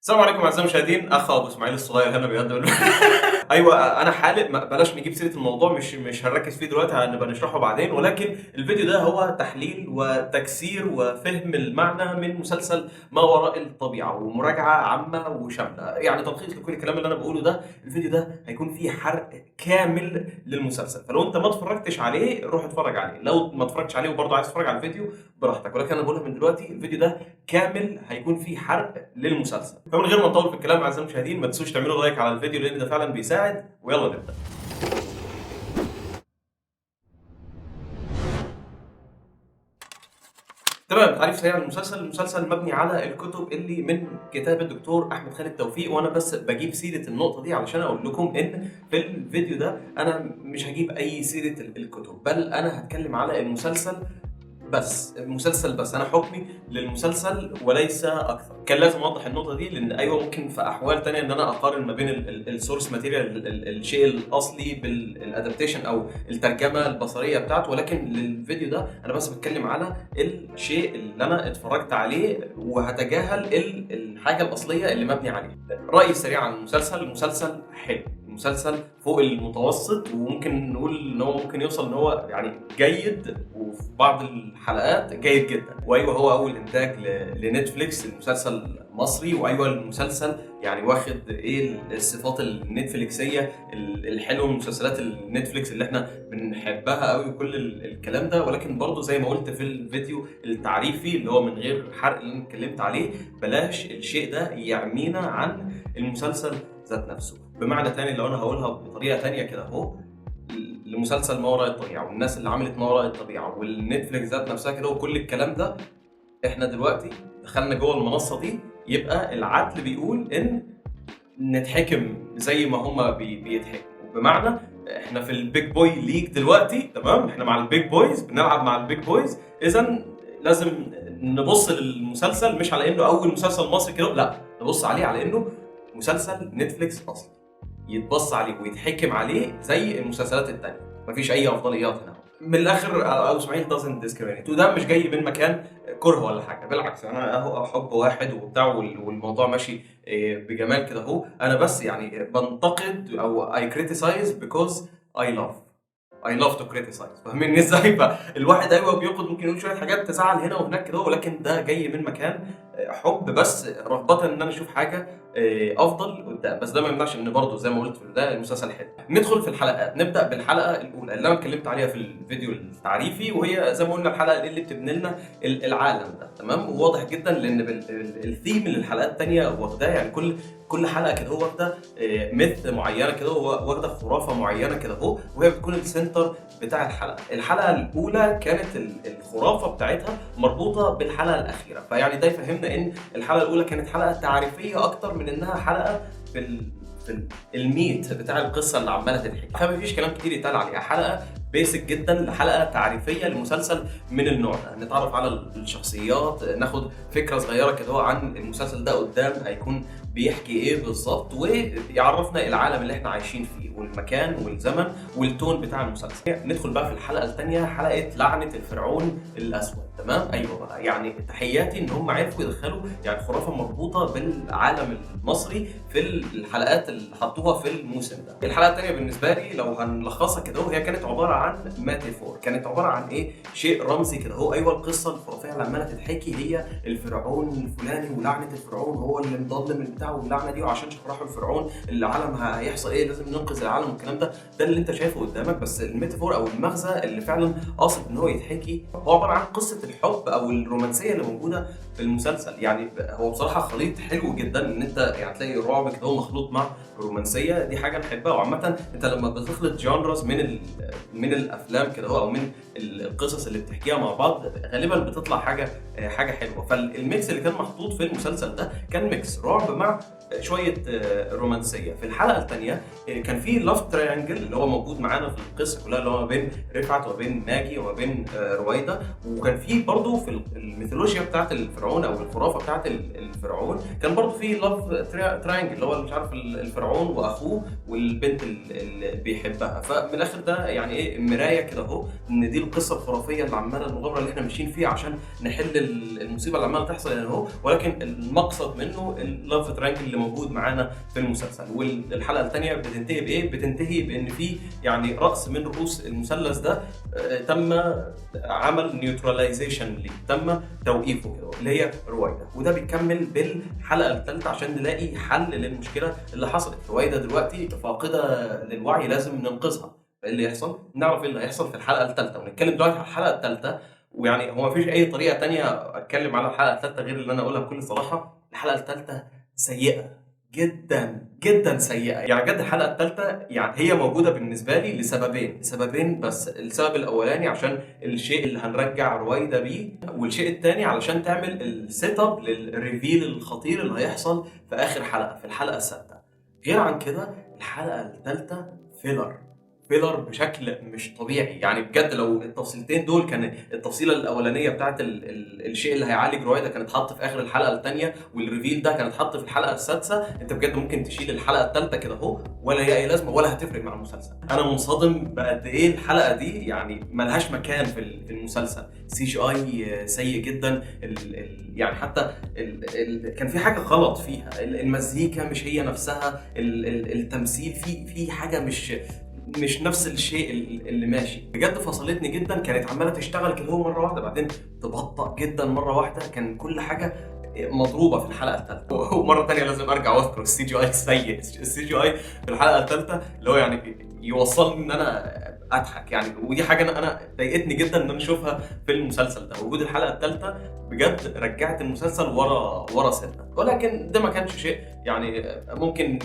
السلام عليكم اعزائي المشاهدين، اخ ابو اسماعيل الصغير هنا بيقدم ايوه انا حالق بلاش نجيب سيره الموضوع، مش هنركز فيه دلوقتي، هنبقى نشرحه بعدين. ولكن الفيديو ده هو تحليل وتكسير وفهم المعنى من مسلسل ما وراء الطبيعه، ومراجعه عامه وشامله، يعني تلخيص لكل الكلام اللي انا بقوله ده. الفيديو ده هيكون فيه حرق كامل للمسلسل، فلو انت ما اتفرجتش عليه روح اتفرج عليه، لو ما اتفرجتش عليه وبرضه عايز تتفرج على الفيديو براحتك. ولكن انا بقولها من دلوقتي، الفيديو ده كامل هيكون فيه حرق للمسلسل. فمن غير ما نطول في الكلام اعزائي المشاهدين، ما تنسوش تعملوا لايك على الفيديو لان ده فعلا بيساعد، ويلا نبدا. تمام، تعريف سريع للمسلسل. المسلسل مبني على الكتب اللي من كتاب الدكتور احمد خالد توفيق، وانا بس بجيب سيره النقطه دي علشان اقول لكم ان في الفيديو ده انا مش هجيب اي سيره الكتب، بل انا هتكلم على المسلسل بس انا حكمي للمسلسل وليس اكثر. كان لازم اوضح النقطه دي لان ايوه ممكن في احوال تانية ان انا اقارن ما بين السورس ماتيريال، الشيء الاصلي بالادابتيشن او الترجمه البصريه بتاعته، ولكن للفيديو ده انا بس بتكلم على الشيء اللي انا اتفرجت عليه وهتجاهل الحاجه الاصليه اللي مبني عليها. رايي السريع عن المسلسل: المسلسل حلو، المسلسل فوق المتوسط، وممكن نقول ان هو ممكن يوصل ان هو يعني جيد، وفي بعض الحلقات جيد جدا. وايوه هو اول انتاج لنتفليكس، المسلسل مصري، وايوه المسلسل يعني واخد ايه الصفات النتفليكسيه الحلوه من مسلسلات النتفليكس اللي احنا بنحبها قوي وكل الكلام ده. ولكن برضه زي ما قلت في الفيديو التعريفي اللي هو من غير حرق اللي انا اتكلمت عليه، بلاش الشيء ده يعمينا عن المسلسل ذات نفسه. بمعنى تاني، لو انا هقولها بطريقه تانيه كده اهو، لمسلسل ما وراء الطبيعه والناس اللي عملت ما وراء الطبيعه والنتفليكس ذات نفسها كده وكل الكلام ده، احنا دلوقتي دخلنا جوه المنصه دي، يبقى العدل بيقول ان نتحكم زي ما هما بيتحكموا. بمعنى احنا في البيج بوي ليج دلوقتي، تمام، احنا مع البيج بويز، بنلعب مع البيج بويز، اذا لازم نبص للمسلسل مش على انه اول مسلسل مصري كده، لا، نبص عليه على انه مسلسل نتفليكس اصلي، يتبص عليه ويتحكم عليه زي المسلسلات التانية، مفيش اي افضليات هنا. من الاخر ابو اسماعيل doesn't discriminate، وده مش جاي من مكان كره ولا حاجه، بالعكس انا اهو حب واحد وبتاع والموضوع ماشي بجمال كده اهو. انا بس يعني بنتقد او I criticize because I love to criticize، فاهمين ازاي؟ فالواحد ايوه بياخد ممكن يقول شويه حاجات تزعل هنا وهناك كده، ولكن ده جاي من مكان حب، بس رغبه ان انا اشوف حاجه افضل قدام. بس ده ما يمنعش ان برضه زي ما قلت في البدايه المسلسل حلو. ندخل في الحلقات، نبدا بالحلقه الاولى اللي انا اتكلمت عليها في الفيديو التعريفي، وهي زي ما قلنا الحلقه اللي بتبني لنا العالم ده، تمام. وواضح جدا لان الثيم اللي الحلقات الثانيه واخداه، يعني كل حلقه كده هو واخده مث معينه كده، هو واخده خرافه معينه كده اهو، وهي بتكون السنتر بتاع الحلقه. الحلقه الاولى كانت الخرافه بتاعتها مربوطه بالحلقه الاخيره، فيعني ده يفهمنا ان الحلقه الاولى كانت حلقه تعريفيه اكتر من انها حلقه في الميت بتاع القصه اللي عماله تتحكي، فمفيش كلام كتير يتقال عليها. حلقه بيسك جدا لحلقه تعريفيه لمسلسل من النوع ده، نتعرف على الشخصيات، ناخد فكره صغيره كده عن المسلسل ده قدام هيكون بيحكي ايه بالظبط، ويعرفنا العالم اللي احنا عايشين فيه والمكان والزمن والتون بتاع المسلسل. ندخل بقى في الحلقه الثانيه، حلقه لعنه الفرعون الاسود، تمام. ايوه بقى، يعني تحياتي ان هم عرفوا يدخلوا يعني خرافه مربوطه بالعالم المصري في الحلقات اللي حطوها في الموسم ده. الحلقه الثانيه بالنسبه لي لو هنلخصها كده، وهي كانت عباره عن ميتافور، كانت عباره عن ايه؟ شيء رمزي كده هو. ايوه القصه الخرافيه اللي عماله تتحكي هي الفرعون الفلاني ولعنه الفرعون هو اللي مضلم البتاع واللعنه دي، وعشان شرحوا الفرعون العالم هيحصل ايه، لازم ننقذ العالم والكلام ده اللي انت شايفه قدامك. بس الميتافور او المغزى اللي فعلا قاصد ان هو يتحكي هو عباره عن قصه الحب او الرومانسيه اللي موجوده في المسلسل. يعني هو بصراحه خليط حلو جدا ان انت يعني تلاقي الرعب كده هو مخلوط مع رومانسيه، دي حاجه نحبها. وعامه انت لما بتخلط جانرز من الافلام كده او من القصص اللي بتحكيها مع بعض، غالبا بتطلع حاجه حلوه. فالميكس اللي كان محطوط في المسلسل ده كان ميكس رعب مع شويه رومانسيه. في الحلقه الثانيه كان في لاف تريانجل اللي هو موجود معانا في القصه كلها، اللي هو ما بين رفعت وما بين ماجي وما بين رويده. وكان في برضه في الميثولوجيا بتاعت الفرعون او الخرافه بتاعت الفرعون كان برضه في لاف تريانجل اللي هو مش عارف الفرعون واخوه والبنت اللي بيحبها. فمن الاخر ده يعني ايه مرايه كده اهو، ان دي القصه الخرافيه اللي عماله المغامره اللي احنا ماشيين فيها عشان نحل المصيبه اللي عماله تحصل يعني اهو، ولكن المقصد منه اللاف تريانجل اللي موجود معانا في المسلسل. والحلقه الثانيه بتنتهي بايه؟ بتنتهي بان في يعني راس من رؤوس المثلث ده تم عمل نيوتراليزيشن ليه، تم توقيفه كده اللي هي رويده. وده بيكمل بالحلقه الثالثه عشان نلاقي حل للمشكله اللي حصلت. رويده دلوقتي فاقده للوعي، لازم ننقذها. ايه اللي يحصل؟ نعرف ايه اللي هيحصل في الحلقه الثالثه، ونتكلم دلوقتي على الحلقه الثالثه. ويعني هو مفيش اي طريقه تانية اتكلم على الحلقه الثالثه غير اللي انا اقولها بكل صراحه. الحلقه الثالثه سيئه جدا جدا، سيئه يعني بجد. الحلقه الثالثه يعني هي موجوده بالنسبه لي لسببين بس. السبب الاولاني عشان الشيء اللي هنرجع رويده بيه، والشيء الثاني علشان تعمل السيت اب للريفيل الخطير اللي هيحصل في اخر حلقه، في الحلقه السادسه. غير عن كده الحلقه الثالثه فيلر بشكل مش طبيعي يعني بجد. لو التفصيلتين دول كان التفصيله الاولانيه بتاعت الشيء اللي هيعالج رويدا كانت اتحط في اخر الحلقه الثانيه، والريفيل ده كان اتحط في الحلقه السادسه، انت بجد ممكن تشيل الحلقه الثالثه كده اهو ولا هي اي لازمه ولا هتفرق مع المسلسل. انا منصدم بقد ايه الحلقه دي يعني ملهاش مكان في المسلسل. سي جي اي سيء جدا. يعني حتى كان في حاجه غلط فيها، المزيكا مش هي نفسها، التمثيل في حاجه مش نفس الشيء اللي ماشي. بجد فصلتني جدا، كانت عماله تشتغل كده هو مره واحده بعدين تبطأ جدا مره واحده. كان كل حاجه مضروبه في الحلقه الثالثه. ومره ثانيه لازم ارجع واذكر السي جي اي سيء. السي جي اي في الحلقه الثالثه اللي هو يعني يوصلني ان انا اضحك يعني. ودي حاجه انا ضايقتني جدا ان انا اشوفها في المسلسل ده. وجود الحلقه الثالثه بجد رجعت المسلسل ورا سنه، ولكن ده ما كانش شيء يعني ممكن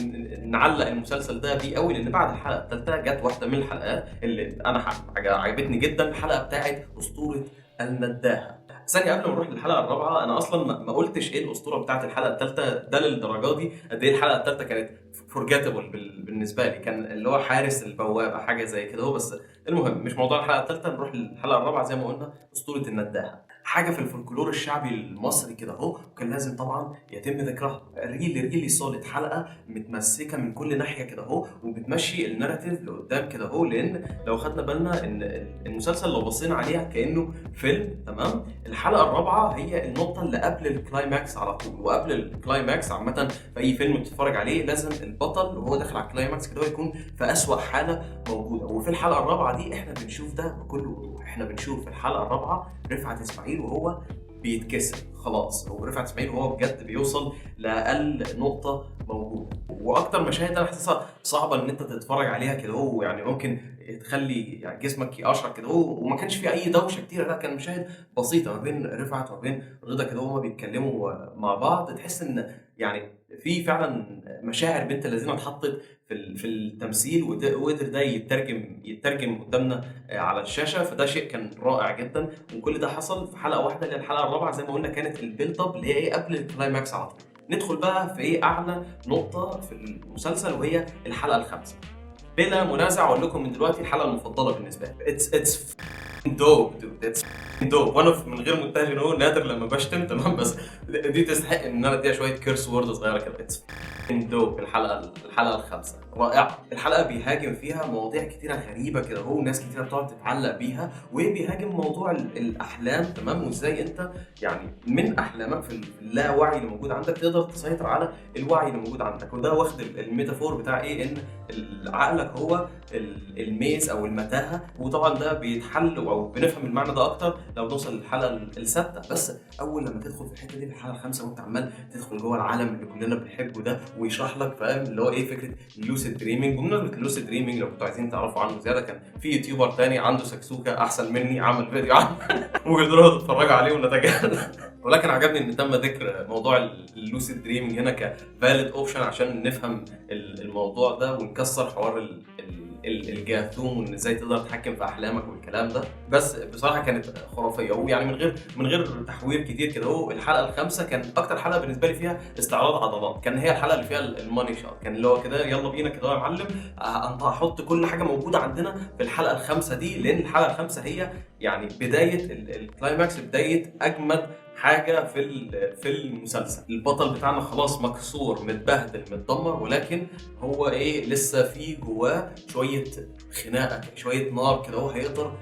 نعلق المسلسل ده بيه قوي، لان بعد الحلقه الثالثه جت واحده من الحلقات اللي انا عجبتني جدا، الحلقه بتاعت اسطوره النداهه. ثانية قبل ما نروح للحلقة الرابعة، أنا أصلاً ما قلتش إيه الأسطورة بتاعت الحلقة الثالثة ده للدرجة دي. قد إيه الحلقة الثالثة كانت فورجيتابل بالنسبة لي، كان اللي هو حارس البوابة حاجة زي كده هو. بس المهم مش موضوع الحلقة الثالثة، نروح للحلقة الرابعة زي ما قلنا أسطورة النداهة. حاجة في الفولكلور الشعبي المصري كده أهو، وكان لازم طبعاً يتم ذكرها. ريلي صالت حلقة متمسكة من كل ناحية كده أهو، وبتمشي الناراتيف لقدام كده أهو. لأن لو خدنا بالنا إن المسلسل لو بصينا عليها كأنه فيلم، تمام؟ الحلقه الرابعه هي النقطه اللي قبل الكلايماكس على طول. وقبل الكلايماكس عامه في اي فيلم بتتفرج عليه لازم البطل وهو داخل على الكلايماكس كده يكون في اسوأ حاله موجوده. وفي الحلقه الرابعه دي احنا بنشوف ده بكل وضوح. احنا بنشوف في الحلقه الرابعه رفعت اسماعيل وهو بيتكسر خلاص. هو رفعت اسماعيل وهو بجد بيوصل لاقل نقطه موجوده. واكتر مشاهد انا حاسسها صعبه ان انت تتفرج عليها كده هو، يعني ممكن تخلي يعني جسمك يقشعر كده هو. وما كانش في اي دوشه كتير، لا كان مشاهد بسيطه ما بين رفعت وما بين رضا كده هما بيتكلموا مع بعض. تحس ان يعني في فعلا مشاعر بنت الذين اتحطت في التمثيل، وقدر ده يترجم قدامنا على الشاشه. فده شيء كان رائع جدا. وكل ده حصل في حلقه واحده اللي هي الحلقه الرابعه زي ما قلنا، كانت البيلد اب اللي هي ايه قبل الكلايماكس على طول. ندخل بقى في ايه اعلى نقطه في المسلسل، وهي الحلقه الخامسه. بلا منازع اقول لكم من دلوقتي الحلقه المفضله بالنسبه لي. اتس دوب دود، اتس دوب. وانا من غير منتهى هو نادر لما بشتم، تمام؟ بس دي تستحق ان انا اديها شويه كيرس وورد صغيره كده. اتس دوب. الحلقه الخامسه رائعه. الحلقه بيهاجم فيها مواضيع كتيره غريبه كده هو، ناس كتيره بتقعد تتعلق بيها. وبيهاجم موضوع الاحلام، تمام؟ وازاي انت يعني من احلامك في اللاوعي اللي موجود عندك تقدر تسيطر على الوعي اللي موجود عندك. وده واخد الميتافور بتاع ايه، ان عقلك هو الميز او المتاهه. وطبعا ده بيتحل او بنفهم المعنى ده اكتر لو نوصل للحلقه السادسه. بس اول لما تدخل في الحته دي في الحلقه الخامسه وانت عمال تدخل جوه العالم اللي كلنا بنحبه ده، ويشرح لك فاهم اللي هو ايه فكره اللوسيد دريمينج. بمناسبه اللوسيد دريمينج لو كنتوا عايزين تعرفوا عنه زياده، كان في يوتيوبر تاني عنده سكسوكه احسن مني عمل فيديو عنه ممكن تروحوا تتفرجوا عليه ونتجاهل. ولكن عجبني ان تم ذكر موضوع اللوسيد دريمينج هنا كفاليد اوبشن عشان نفهم الموضوع ده ونكسر حوار الجاثوم وان ازاي تقدر تتحكم في احلامك والكلام ده. بس بصراحه كانت خرافيه، ويعني من غير تحوير كتير كده. هو الحلقه الخامسه كان اكتر حلقه بالنسبه لي فيها استعراض عضلات. كان هي الحلقه اللي فيها الماني شوت، كان اللي هو كده يلا بينا كده يا معلم، انت هحط كل حاجه موجوده عندنا في الحلقه الخامسه دي، لان الحلقه الخامسه هي يعني بدايه الكلايماكس، بدايه اجمد حاجه في المسلسل. البطل بتاعنا خلاص مكسور متبهدل متدمر، ولكن هو ايه لسه في جواه شويه خناقه، شويه نار كده، هو هيقدر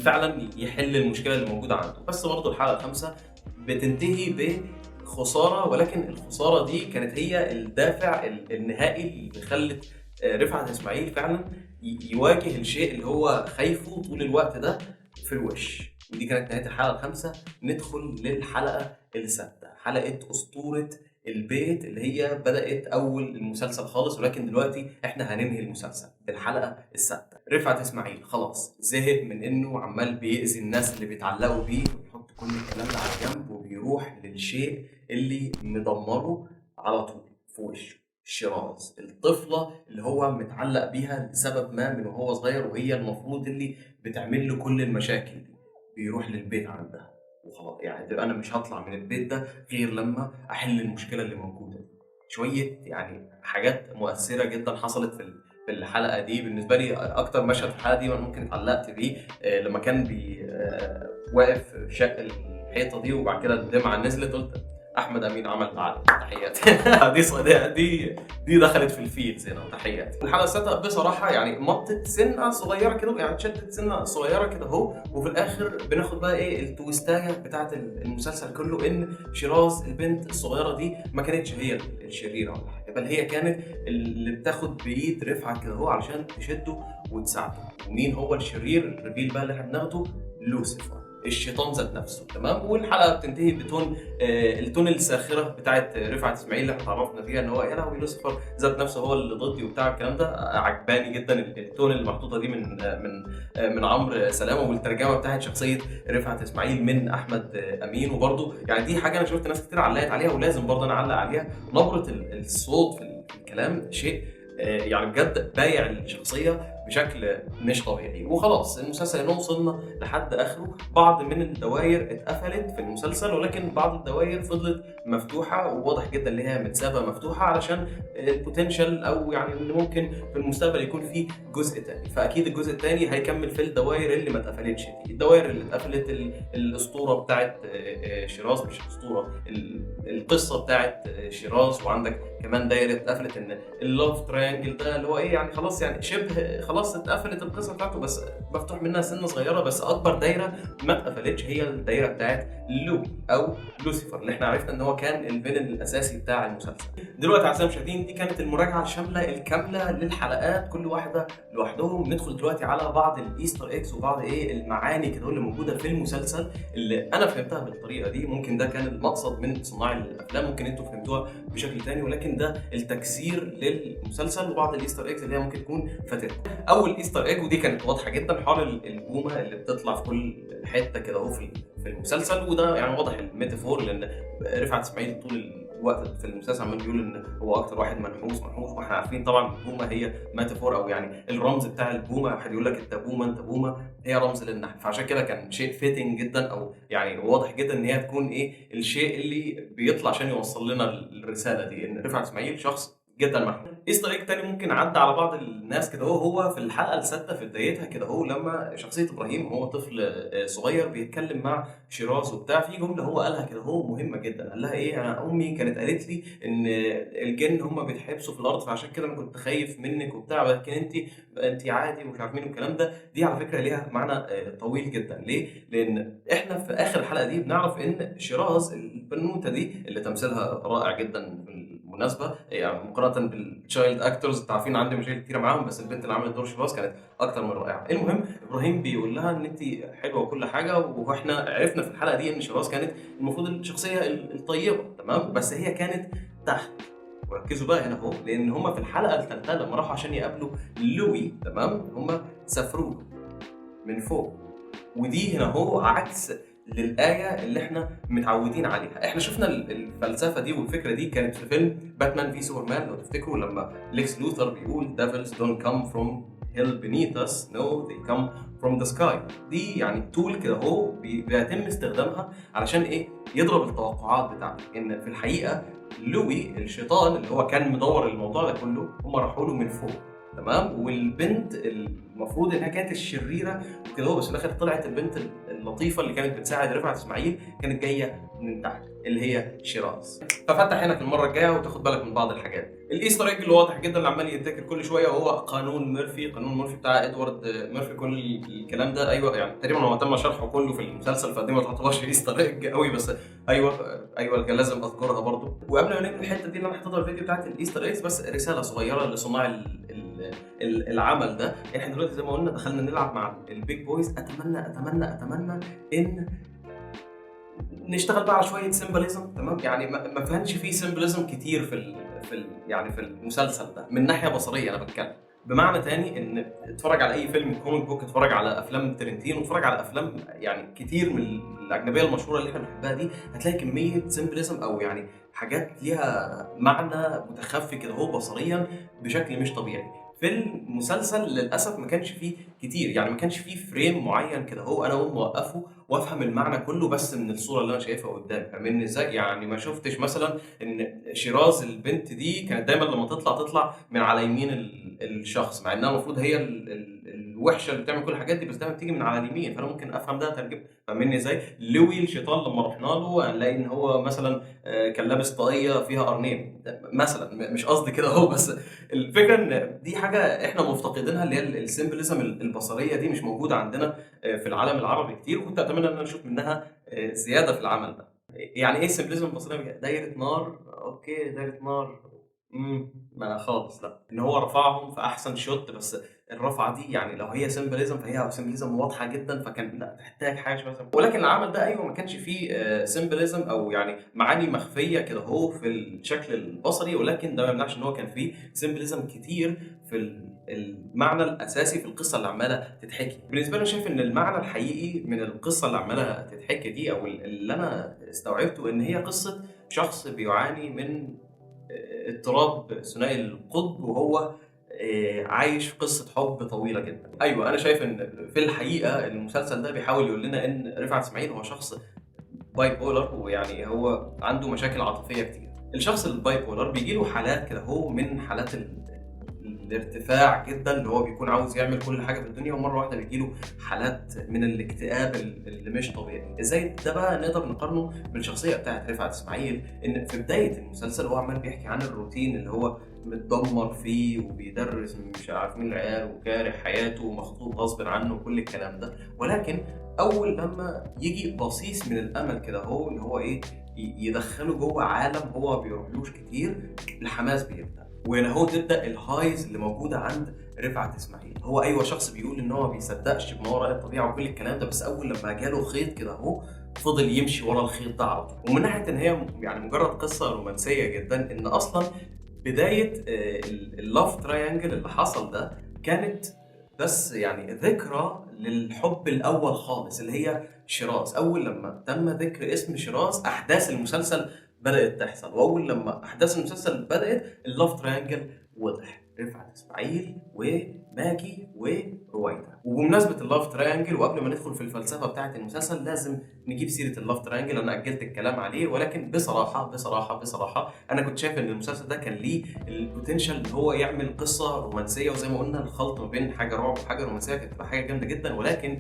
فعلا يحل المشكله اللي موجوده عنده. بس برضه الحلقه الخامسه بتنتهي بخساره، ولكن الخساره دي كانت هي الدافع النهائي اللي خلت رفعت اسماعيل فعلا يواجه الشيء اللي هو خايفه طول الوقت ده في الوش. ودي كانت نهايه الحلقه الخامسه. ندخل للحلقه السادسه، حلقه اسطوره البيت، اللي هي بدات اول المسلسل خالص، ولكن دلوقتي احنا هننهي المسلسل بالحلقه السادسه. رفعت اسماعيل خلاص زهق من انه عمال بيأذي الناس اللي بيتعلقوا بيه، ويحط كل الكلام ده على جنب وبيروح للشيء اللي مدمره على طول في وشه. شيراز، الطفله اللي هو متعلق بيها لسبب ما من وهو صغير، وهي المفروض اللي بتعمل له كل المشاكل دي، بيروح للبيت عندها وخلاص. يعني انا مش هطلع من البيت ده غير لما احل المشكله اللي موجوده دي. شويه يعني حاجات مؤثره جدا حصلت في الحلقه دي. بالنسبه لي اكتر مشهد في الحلقه دي انا ممكن اتعلقت بيه لما كان واقف في شق الحيطه دي، وبعد كده الدمعه نزلت، قلت احمد امين عمل معاه تحياتي. دي دخلت في الفيلز هنا، تحياتي. الحلقه السادسه بصراحه يعني مطت سنه صغيره كده، يعني شدت سنه صغيره كده اهو، وفي الاخر بناخد بقى ايه التويستايه بتاعت المسلسل كله، ان شيراز البنت الصغيره دي ما كانتش هي الشريره ولا حاجه، بل هي كانت اللي بتاخد بايد رفعت كده اهو علشان تشده وتساعده. ومين هو الشرير؟ الريفيل بقى اللي احنا بناخده، لوسيفر، الشيطان ذات نفسه. تمام. والحلقه بتنتهي بتون التون الساخره بتاعت رفعت اسماعيل اللي احنا اتعرفنا فيها ان هو يا لهوي لوسيفر ذات نفسه هو اللي ضدي وبتاع الكلام ده. عجباني جدا التون اللي محطوطه دي من عمرو سلامه، والترجمه بتاعت شخصيه رفعت اسماعيل من احمد امين. وبرده يعني دي حاجه انا شفت ناس كتير علقت عليها، ولازم برضه انا اعلق عليها. نبره الصوت في الكلام شيء يعني بجد بايع الشخصيه بشكل مش طبيعي. وخلاص المسلسل هنا وصلنا لحد اخره. بعض من الدوائر اتقفلت في المسلسل، ولكن بعض الدوائر فضلت مفتوحه، وواضح جدا ان هي متسابه مفتوحه علشان البوتنشال، او يعني ان ممكن في المستقبل يكون في جزء تاني. فاكيد الجزء التاني هيكمل في الدوائر اللي ما اتقفلتش دي. الدوائر اللي اتقفلت الاسطوره بتاعت شيراز، مش اسطوره، القصه بتاعت شيراز. وعندك كمان دايره اتقفلت ان اللوف تريانجل ده اللي هو ايه، يعني خلاص يعني شبه خلاص اتقفلت القصه بتاعته، بس مفتوح منها سنه صغيره. بس اكبر دايره ما اتقفلتش هي الدايره بتاعت لو او لوسيفر، اللي احنا عرفنا ان هو كان الفيلن الاساسي بتاع المسلسل. دلوقتي اعزائي المشاهدين، دي كانت المراجعه الشامله الكامله للحلقات كل واحده لوحدهم. ندخل دلوقتي على بعض الايستر ايجز وبعض ايه المعاني كده اللي موجوده في المسلسل، اللي انا فهمتها بالطريقه دي. ممكن ده كان المقصد من صناع الافلام، ممكن انتوا فهمتوها بشكل تاني، ولكن ده التكسير للمسلسل وبعض الايستر ايجز اللي هي ممكن تكون فاتتكم. اول ايستر ايج، ودي كانت واضحه جدا، حوار البومه اللي بتطلع في كل حته كده اهو في المسلسل. وده يعني واضح الميتافور، لان رفعت اسماعيل طول الوقت في المسلسل عمال بيقول ان هو اكتر واحد منحوس، واحنا عارفين طبعا البومه هي ميتافور، او يعني الرمز بتاع البومه. واحد يقول لك انت بومه انت بومه، هي رمز للنحل. فعشان كده كان شيء فيتنج جدا، او يعني واضح جدا ان هي تكون ايه الشيء اللي بيطلع عشان يوصل لنا الرساله دي، ان رفعت اسماعيل شخص جدا محبوب. ايستر ايج تاني ممكن عدى على بعض الناس كده هو في الحلقه السادسه في بدايتها كده هو، لما شخصيه ابراهيم هو طفل صغير بيتكلم مع شيراز وبتاع، في جمله هو قالها كده هو مهمه جدا. قال لها ايه، انا امي كانت قالت لي ان الجن هم بيتحبسوا في الارض، فعشان كده انا كنت خايف منك وبتاع، لكن انت عادي ومش عارف مين والكلام ده. دي على فكره ليها معنى طويل جدا. ليه؟ لان احنا في اخر الحلقه دي بنعرف ان شيراز البنوته دي اللي تمثيلها رائع جدا بالمناسبه، يعني مقارنه بالتشايلد اكتورز، انتوا عارفين عندي مشاكل كتيره معاهم، بس البنت اللي عملت دور شيراز كانت اكتر من رائعه. المهم ابراهيم بيقول لها ان انت حلوه وكل حاجه، واحنا عرفنا في الحلقه دي ان شيراز كانت المفروض الشخصيه الطيبه، تمام، بس هي كانت تحت. وركزوا بقى هنا اهو، لان هم في الحلقه الثالثه لما راحوا عشان يقابلوا لوي، تمام، هم سافروه من فوق. ودي هنا هو عكس للآية اللي احنا متعودين عليها. احنا شفنا الفلسفة دي والفكرة دي كانت في فيلم باتمان في سوبرمان لو تفتكروا، لما ليكس لوثر بيقول devils don't come from hell beneath us no they come from the sky. دي يعني tool كده هو بيتم استخدامها علشان ايه؟ يضرب التوقعات بتاعتك ان في الحقيقه لوي الشيطان اللي هو كان مدور الموضوع ده كله هم راحوا له من فوق، تمام؟ والبنت المفروض انها كانت الشريره وكده هو، بس في الاخر طلعت البنت اللطيفه اللي كانت بتساعد رفعت اسماعيل كانت جايه من تحت اللي هي شيراز. ففتح عينك المره الجايه وتاخد بالك من بعض الحاجات. الايستر ايج اللي واضح جدا اللي عمال يتذكر كل شويه هو قانون ميرفي، قانون ميرفي بتاع ادوارد ميرفي. كل الكلام ده ايوه يعني تقريبا هو تم شرحه كله في المسلسل، فدي ما تعتبرش ايستر ايج قوي، بس ايوه كان لازم اذكرها برضو. وقبل ما ننهي الحته دي اللي انا حاططها الفيديو بتاعت الايستر ايجز، بس رساله صغيره لصناع العمل ده. احنا دلوقتي زي ما قلنا دخلنا نلعب مع البيج بويز. اتمنى ان نشتغل بقى على شويه سيمبلزم، تمام؟ يعني ما كانش فيه سيمبلزم كتير يعني في المسلسل ده من ناحيه بصريه انا بتكلم. بمعنى تاني ان اتفرج على اي فيلم كوميك بوك، اتفرج على افلام ترنتينو، اتفرج على افلام يعني كتير من الاجنبيه المشهوره اللي احنا بنحبها دي، هتلاقي كميه سيمبلزم او يعني حاجات ليها معنى متخفي كده هو بصريا بشكل مش طبيعي. في المسلسل للاسف ما كانش فيه كتير، يعني ما كانش فيه فريم معين كده هو انا اقوم موقفه وافهم المعنى كله بس من الصوره اللي انا شايفها قدامي. فاهمني ازاي؟ يعني ما شفتش مثلا ان شيراز البنت دي كانت دايما لما تطلع من على يمين الشخص، مع انها المفروض هي الوحشه اللي بتعمل كل الحاجات دي، بس دايما بتيجي من على اليمين، فانا ممكن افهم ده ترجمه. فاهمني ازاي؟ لوي الشيطان لما رحنا له هنلاقي ان هو مثلا كان لابس طاقيه فيها قرنين مثلا، مش قصدي كده اهو، بس الفكره ان دي حاجه احنا مفتقدينها، اللي هي السيمبلزم البصريه دي مش موجوده عندنا في العالم العربي كتير، وكنت اتمنى ان انا اشوف منها زياده في العمل ده. يعني ايه سيمبلزم البصريه؟ دايره نار، اوكي دايره نار، ما خالص لا. ان هو رفعهم في احسن شوت، بس الرفعه دي يعني لو هي سيمبلزم فهي سيمبلزم واضحه جدا، فكان لا تحتاج حاجه شويه ولكن العمل ده ايوه ما كانش فيه سيمبلزم او يعني معاني مخفيه كده هو في الشكل البصري، ولكن ده ما يمنعش ان هو كان فيه سيمبلزم كتير في المعنى الاساسي في القصه اللي عماله تتحكي. بالنسبه لي شايف ان المعنى الحقيقي من القصه اللي عماله تتحكي دي او اللي انا استوعبته ان هي قصه شخص بيعاني من اضطراب ثنائي القطب، وهو عايش في قصه حب طويله جدا. ايوه انا شايف ان في الحقيقه المسلسل ده بيحاول يقول لنا ان رفعت اسماعيل هو شخص باي بولر، ويعني هو عنده مشاكل عاطفيه كتير. الشخص الباي بولر بيجي له حالات كده هو من حالات الارتفاع جدا اللي هو بيكون عاوز يعمل كل حاجه في الدنيا، ومره واحده بيجي له حالات من الاكتئاب اللي مش طبيعي. ازاي ده بقى نقدر نقارنه بالشخصيه بتاعت رفعت اسماعيل؟ ان في بدايه المسلسل هو عمال بيحكي عن الروتين اللي هو متدمر فيه، وبيدرس مش عارف مين العيال، وكاره حياته، ومخطوب غصب عنه، وكل الكلام ده. ولكن اول لما يجي بصيص من الامل كده هو اللي هو ايه، يدخله جوه عالم هو ما بيروحلوش كتير، الحماس بيبدا. وهنا هو تبدا الهايز اللي موجوده عند رفعت اسماعيل. هو ايوه شخص بيقول ان هو ما بيصدقش بما وراء الطبيعه وكل الكلام ده، بس اول لما جاله خيط كده اهو فضل يمشي ورا الخيط ده على طول. ومن ناحيه ان هي يعني مجرد قصه رومانسيه جدا، ان اصلا بدايه اللاف تراينجل اللي حصل ده كانت بس يعني ذكرى للحب الاول خالص اللي هي شيراز. اول لما تم ذكر اسم شيراز احداث المسلسل بدات تحصل، واول لما احداث المسلسل بدات اللاف تراينجل وضح، رفعت اسماعيل وماجي ورويدا. وبمناسبه اللاف تراينجل وقبل ما ندخل في الفلسفه بتاعه المسلسل لازم نجيب سيره اللاف تراينجل. انا اجلت الكلام عليه، ولكن بصراحه انا كنت شايف ان المسلسل ده كان ليه البوتنشال ان هو يعمل قصه رومانسيه، وزي ما قلنا الخلط ما بين حاجه رعب وحاجه رومانسيه كانت تبقى حاجه جامده جدا. ولكن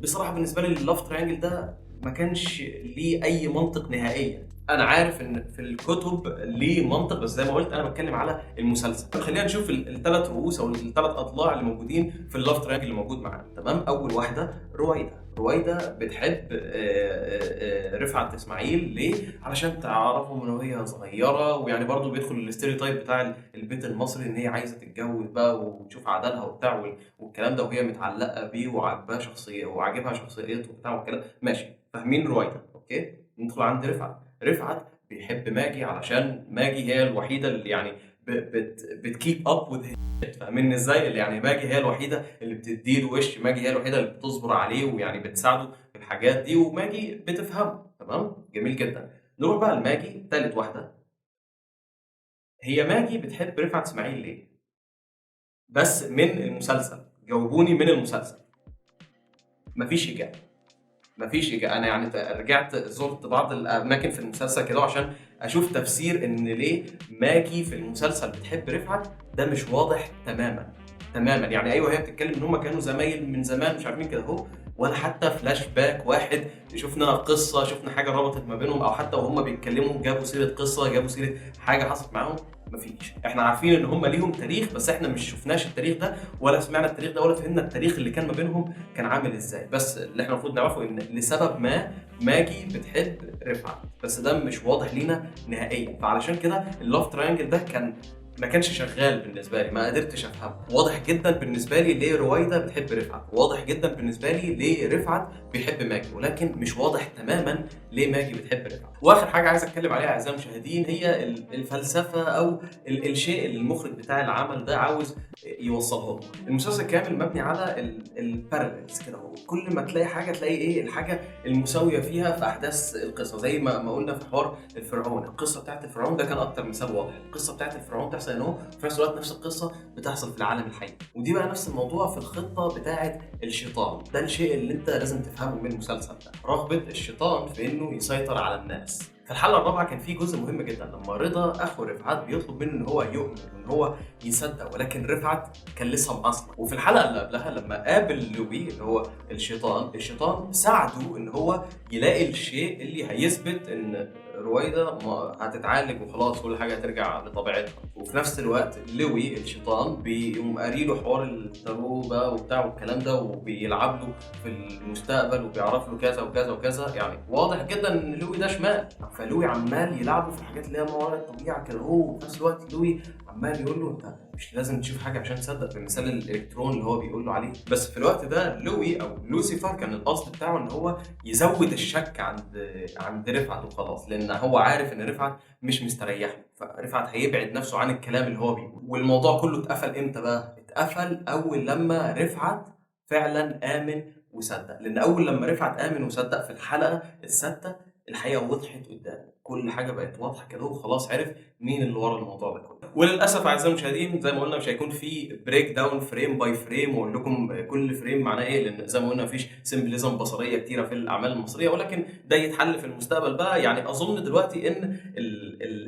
بصراحه بالنسبه لي اللاف تراينجل ده ما كانش ليه اي منطق نهائيا. انا عارف ان في الكتب ليه منطق، بس زي ما قلت انا بتكلم على المسلسل. خلينا نشوف الثلاث رؤوس او الثلاث اضلاع اللي موجودين في اللاف تراينجل اللي موجود معانا. تمام، اول واحده رويدا بتحب رفعت اسماعيل. ليه؟ علشان تعرفه من وهي صغيره، ويعني برضو بيدخل الاستيريوتايب بتاع البيت المصري ان هي عايزه تتجوز بقى وتشوف عدالها وبتاع والكلام ده، وهي متعلقه بيه وعاجبها شخصيه وعاجبها شخصيته وبتاع والكلام. ماشي، فاهمين رويدا؟ اوكي، ندخل عند رفعت بيحب ماجي علشان ماجي هي الوحيده اللي يعني بتكيب اب وذ، فاهمين ازاي؟ اللي يعني ماجي هي الوحيده اللي بتديله وش، ماجي هي الوحيده اللي بتصبر عليه ويعني بتساعده في الحاجات دي، وماجي بتفهمه. تمام، جميل جدا. نروح بقى لماجي ثالث واحده. هي ماجي بتحب رفعت اسماعيل ليه؟ بس من المسلسل جاوبوني من المسلسل. مفيش اجابه، مفيش اجابه. انا يعني رجعت زرت بعض الاماكن في المسلسل كده عشان اشوف تفسير ان ليه ماجي في المسلسل بتحب رفعت. ده مش واضح تماما تماما. يعني ايوه هي بتتكلم ان هم كانوا زمايل من زمان مش عارفين كده اهو، ولا حتى فلاش باك واحد شفنا قصه، شفنا حاجه ربطت ما بينهم، او حتى وهم بيتكلموا جابوا سيره قصه، جابوا سيره حاجه حصلت معاهم. مفيش. احنا عارفين ان هم ليهم تاريخ، بس احنا مش شفناش التاريخ ده ولا سمعنا التاريخ ده ولا فهمنا التاريخ اللي كان ما بينهم كان عامل ازاي. بس اللي احنا المفروض نعرفه ان لسبب ما ماجي بتحب رفعت، بس ده مش واضح لينا نهائيا. فعلشان كده اللاف تراينجل ده ما كانش شغال بالنسبه لي، ما قدرتش افهمه. واضح جدا بالنسبه لي ليه رويده بتحب رفعت، واضح جدا بالنسبه لي ليه رفعت بيحب ماجي، ولكن مش واضح تماما ليه ماجي بتحب رفعت. واخر حاجه عايز اتكلم عليها اعزائي المشاهدين هي الفلسفه او الشيء اللي المخرج بتاع العمل ده عاوز يوصله لنا. المسلسل كامل مبني على الباراليلز كده اهو، كل ما تلاقي حاجه تلاقي ايه الحاجه المساويه فيها في احداث القصه. زي ما قلنا في حوار الفرعون، القصه بتاعت الفرعون ده كان اكتر مثال واضح. القصه بتاعت الفرعون بتحصل هنا وفي نفس الوقت نفس القصه بتحصل في العالم الحي. ودي بقى نفس الموضوع في الخطه بتاعت الشيطان. ده الشيء اللي انت لازم تفهمه من المسلسل ده، رغبه الشيطان في انه يسيطر على الناس. في الحلقه الرابعه كان في جزء مهم جدا لما رضا اخو رفعت بيطلب منه ان هو يؤمن وان هو يصدق، ولكن رفعت كان لسه معصب. وفي الحلقه اللي قبلها لما قابل لوي اللي هو الشيطان ساعده ان هو يلاقي الشيء اللي هيثبت ان رويدة هتتعالج وخلاص كل حاجه هترجع لطبيعتها. وفي نفس الوقت لوي الشيطان بيقوم قاري له حوار التارو بقى وبتاع والكلام ده، وبيلعب له في المستقبل وبيعرف له كذا وكذا وكذا. يعني واضح جدا ان لوي ده شمال، فلوي عمال يلعبه في الحاجات اللي هي ما وراء الطبيعه كده هو. وفي نفس الوقت لوي عمال يقول له انت مش لازم تشوف حاجه عشان تصدق، بمثال الالكترون اللي هو بيقول له عليه. بس في الوقت ده لوي او لوسيفر كان القصد بتاعه ان هو يزود الشك عند رفعت وخلاص، لان هو عارف ان رفعت مش مستريح له، فرفعت هيبعد نفسه عن الكلام اللي هو بيقوله. والموضوع كله اتقفل امتى بقى؟ اتقفل اول لما رفعت فعلا امن وصدق. لان اول لما رفعت امن وصدق في الحلقه السادسه الحقيقه وضحت قدامه، كل حاجه بقت واضحه كده وخلاص عرف مين اللي ورا الموضوع ده كله. وللاسف اعزائي المشاهدين زي ما قلنا مش هيكون في بريك داون فريم باي فريم واقول لكم كل فريم معناه ايه، لان زي ما قلنا مفيش سيمبليزم بصريه كتيره في الاعمال المصريه، ولكن ده يتحل في المستقبل بقى. يعني اظن دلوقتي ان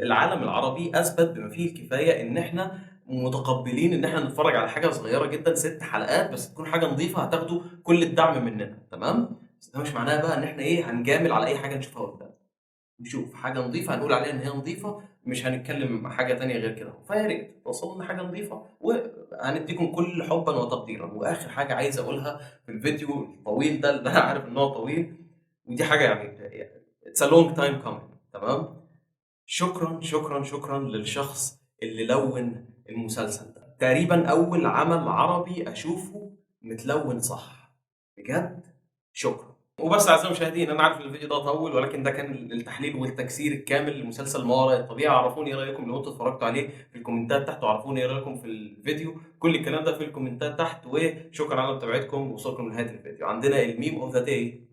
العالم العربي اثبت بما فيه الكفايه ان احنا متقبلين ان احنا نتفرج على حاجه صغيره جدا 6 حلقات بس تكون حاجه نظيفه هتاخدوا كل الدعم مننا، تمام؟ بس ده مش معناه بقى ان احنا ايه هنجامل على اي حاجه نشوفها قدام. نشوف حاجه نظيفه هنقول عليها ان هي نظيفه، مش هنتكلم حاجه تانية غير كده. فيا ريت توصلوا لنا حاجه نظيفه وهنديكم كل حبا وتقديرا. واخر حاجه عايز اقولها في الفيديو الطويل ده اللي انا عارف ان هو طويل، ودي حاجه يعني اتس ا لونج تايم كومينج، تمام؟ شكرا شكرا شكرا للشخص اللي لون المسلسل ده. تقريبا اول عمل عربي اشوفه متلون صح، بجد شكرا. وبس اعزائي المشاهدين انا عارف ان الفيديو ده طول، ولكن ده كان التحليل والتكسير الكامل لمسلسل ما وراء الطبيعه. عرفوني ايه رايكم لو انتوا اتفرجتوا عليه في الكومنتات تحت، وعرفوني ايه رايكم في الفيديو. كل الكلام ده في الكومنتات تحت، وشكرا على متابعتكم ووصولكم لنهايه الفيديو. عندنا الميم اوف ذا داي.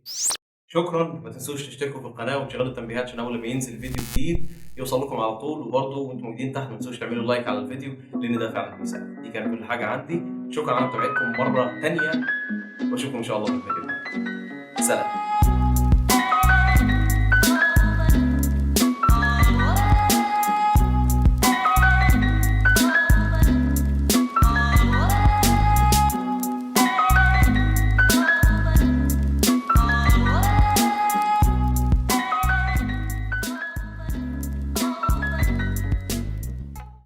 شكرا، ما تنسوش تشتركوا في القناه وتشغلوا التنبيهات عشان اول ما ينزل فيديو جديد يوصل لكم على طول. وبرضه وانتم موجودين تحت ما تنسوش تعملوا لايك على الفيديو لان ده فعلا بيساعد. دي كانت كل حاجه عندي. شكرا على متابعتكم مره ثانيه، واشوفكم ان شاء الله في الفيديو. سلام.